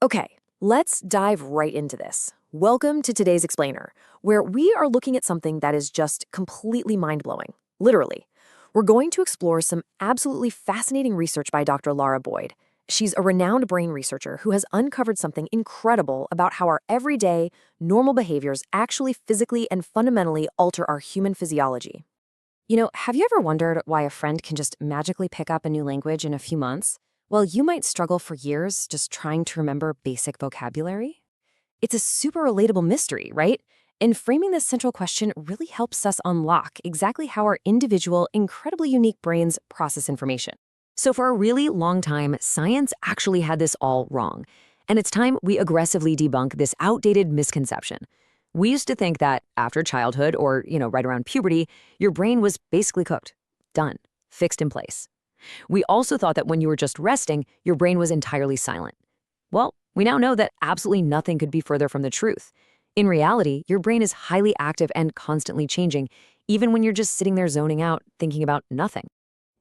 Okay, let's dive right into this. Welcome to today's Explainer, where we are looking at something that is just completely mind-blowing. Literally. We're going to explore some absolutely fascinating research by Dr. Lara Boyd. She's a renowned brain researcher who has uncovered something incredible about how our everyday, normal behaviors actually physically and fundamentally alter our human physiology. Have you ever wondered why a friend can just magically pick up a new language in a few months? Well, you might struggle for years just trying to remember basic vocabulary. It's a super relatable mystery, right? And framing this central question really helps us unlock exactly how our individual, incredibly unique brains process information. So for a really long time, science actually had this all wrong. And it's time we aggressively debunk this outdated misconception. We used to think that after childhood or, right around puberty, your brain was basically cooked, done, fixed in place. We also thought that when you were just resting, your brain was entirely silent. Well, we now know that absolutely nothing could be further from the truth. In reality, your brain is highly active and constantly changing, even when you're just sitting there zoning out, thinking about nothing.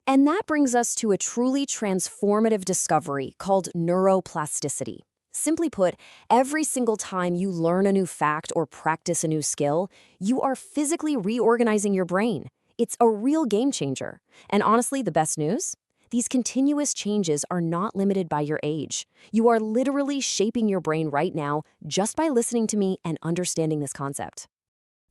And that brings us to a truly transformative discovery called neuroplasticity. Simply put, every single time you learn a new fact or practice a new skill, you are physically reorganizing your brain. It's a real game changer. And honestly, the best news? These continuous changes are not limited by your age. You are literally shaping your brain right now just by listening to me and understanding this concept.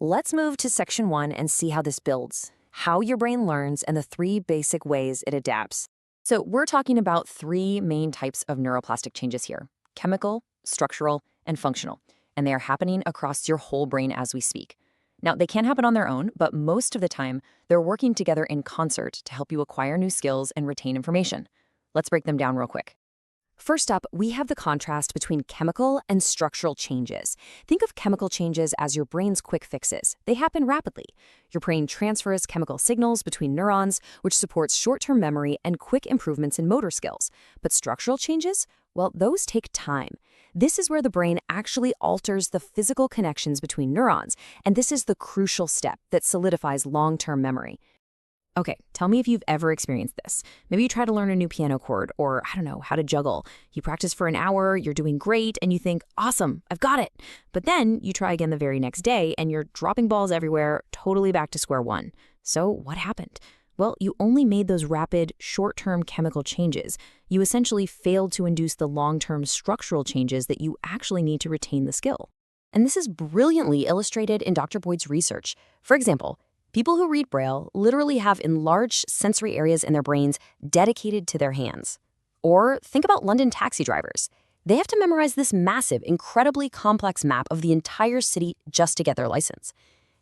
Let's move to section 1 and see how this builds, how your brain learns and the 3 basic ways it adapts. So we're talking about 3 main types of neuroplastic changes here: chemical, structural, and functional. And they are happening across your whole brain as we speak. Now, they can happen on their own, but most of the time, they're working together in concert to help you acquire new skills and retain information. Let's break them down real quick. First up, we have the contrast between chemical and structural changes. Think of chemical changes as your brain's quick fixes. They happen rapidly. Your brain transfers chemical signals between neurons, which supports short-term memory and quick improvements in motor skills. But structural changes? Well, those take time. This is where the brain actually alters the physical connections between neurons, and this is the crucial step that solidifies long-term memory. Okay, tell me if you've ever experienced this. Maybe you try to learn a new piano chord or, I don't know, how to juggle. You practice for an hour, you're doing great, and you think, awesome, I've got it. But then you try again the very next day and you're dropping balls everywhere, totally back to square one. So what happened? Well, you only made those rapid, short-term chemical changes. You essentially failed to induce the long-term structural changes that you actually need to retain the skill. And this is brilliantly illustrated in Dr. Boyd's research. For example, people who read Braille literally have enlarged sensory areas in their brains dedicated to their hands. Or think about London taxi drivers. They have to memorize this massive, incredibly complex map of the entire city just to get their license.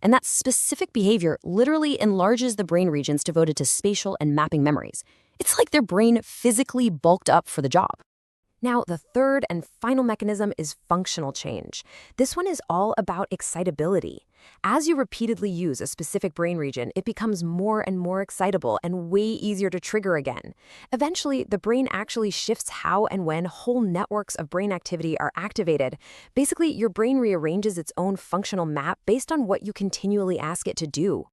And that specific behavior literally enlarges the brain regions devoted to spatial and mapping memories. It's like their brain physically bulked up for the job. Now, the third and final mechanism is functional change. This one is all about excitability. As you repeatedly use a specific brain region, it becomes more and more excitable and way easier to trigger again. Eventually, the brain actually shifts how and when whole networks of brain activity are activated. Basically, your brain rearranges its own functional map based on what you continually ask it to do.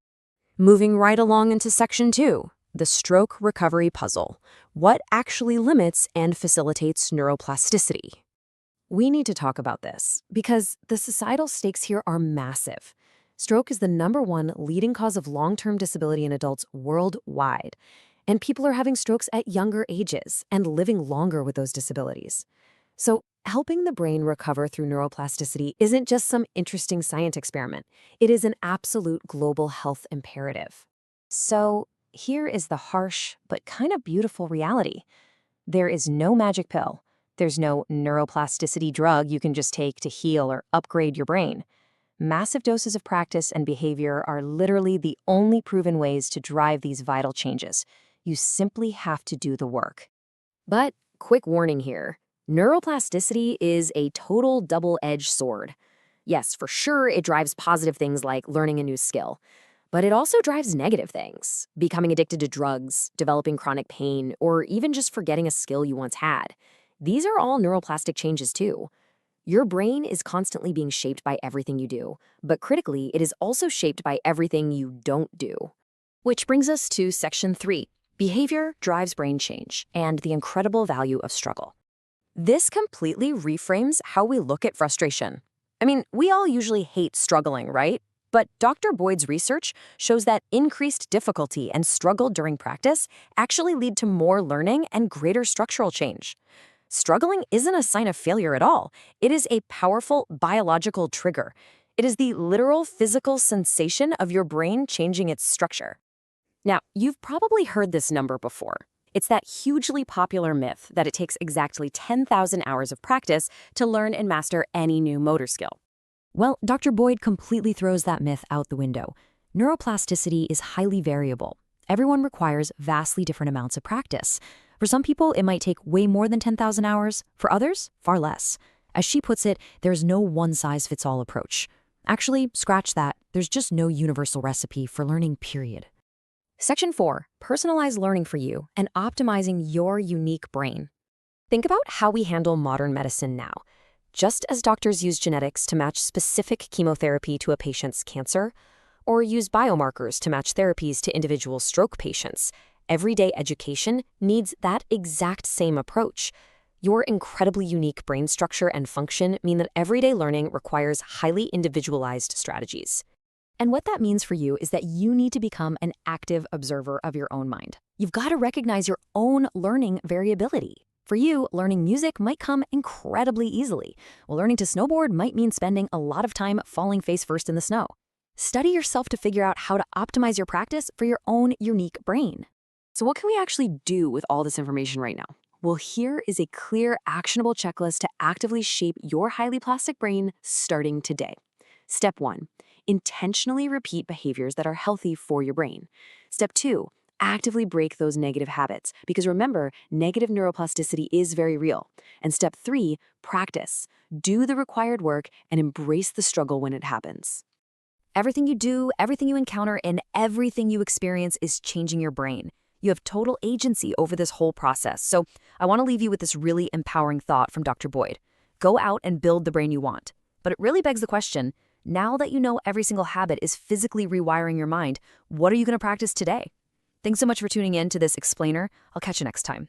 Moving right along into section 2. The stroke recovery puzzle. What actually limits and facilitates neuroplasticity? We need to talk about this because the societal stakes here are massive. Stroke is the #1 leading cause of long-term disability in adults worldwide. And people are having strokes at younger ages and living longer with those disabilities. So helping the brain recover through neuroplasticity isn't just some interesting science experiment. It is an absolute global health imperative. So here is the harsh but kind of beautiful reality. There is no magic pill. There's no neuroplasticity drug you can just take to heal or upgrade your brain. Massive doses of practice and behavior are literally the only proven ways to drive these vital changes. You simply have to do the work. But quick warning here. Neuroplasticity is a total double-edged sword. Yes, for sure, it drives positive things like learning a new skill. But it also drives negative things, becoming addicted to drugs, developing chronic pain, or even just forgetting a skill you once had. These are all neuroplastic changes too. Your brain is constantly being shaped by everything you do, but critically, it is also shaped by everything you don't do. Which brings us to section 3, behavior drives brain change, and the incredible value of struggle. This completely reframes how we look at frustration. I mean, we all usually hate struggling, right? But Dr. Boyd's research shows that increased difficulty and struggle during practice actually lead to more learning and greater structural change. Struggling isn't a sign of failure at all. It is a powerful biological trigger. It is the literal physical sensation of your brain changing its structure. Now, you've probably heard this number before. It's that hugely popular myth that it takes exactly 10,000 hours of practice to learn and master any new motor skill. Well, Dr. Boyd completely throws that myth out the window. Neuroplasticity is highly variable. Everyone requires vastly different amounts of practice. For some people, it might take way more than 10,000 hours. For others, far less. As she puts it, there's no one-size-fits-all approach. Actually, scratch that. There's just no universal recipe for learning, period. Section 4, personalized learning for you and optimizing your unique brain. Think about how we handle modern medicine now. Just as doctors use genetics to match specific chemotherapy to a patient's cancer, or use biomarkers to match therapies to individual stroke patients, everyday education needs that exact same approach. Your incredibly unique brain structure and function mean that everyday learning requires highly individualized strategies. And what that means for you is that you need to become an active observer of your own mind. You've got to recognize your own learning variability. For you, learning music might come incredibly easily, while learning to snowboard might mean spending a lot of time falling face first in the snow. Study yourself to figure out how to optimize your practice for your own unique brain. So what can we actually do with all this information right now? Well, here is a clear, actionable checklist to actively shape your highly plastic brain starting today. Step 1. Intentionally repeat behaviors that are healthy for your brain. Step 2. Actively break those negative habits, because remember, negative neuroplasticity is very real. And step 3, practice. Do the required work and embrace the struggle when it happens. Everything you do, everything you encounter, and everything you experience is changing your brain. You have total agency over this whole process. So I want to leave you with this really empowering thought from Dr. Boyd. Go out and build the brain you want. But it really begs the question, now that you know every single habit is physically rewiring your mind, what are you going to practice today? Thanks so much for tuning in to this explainer. I'll catch you next time.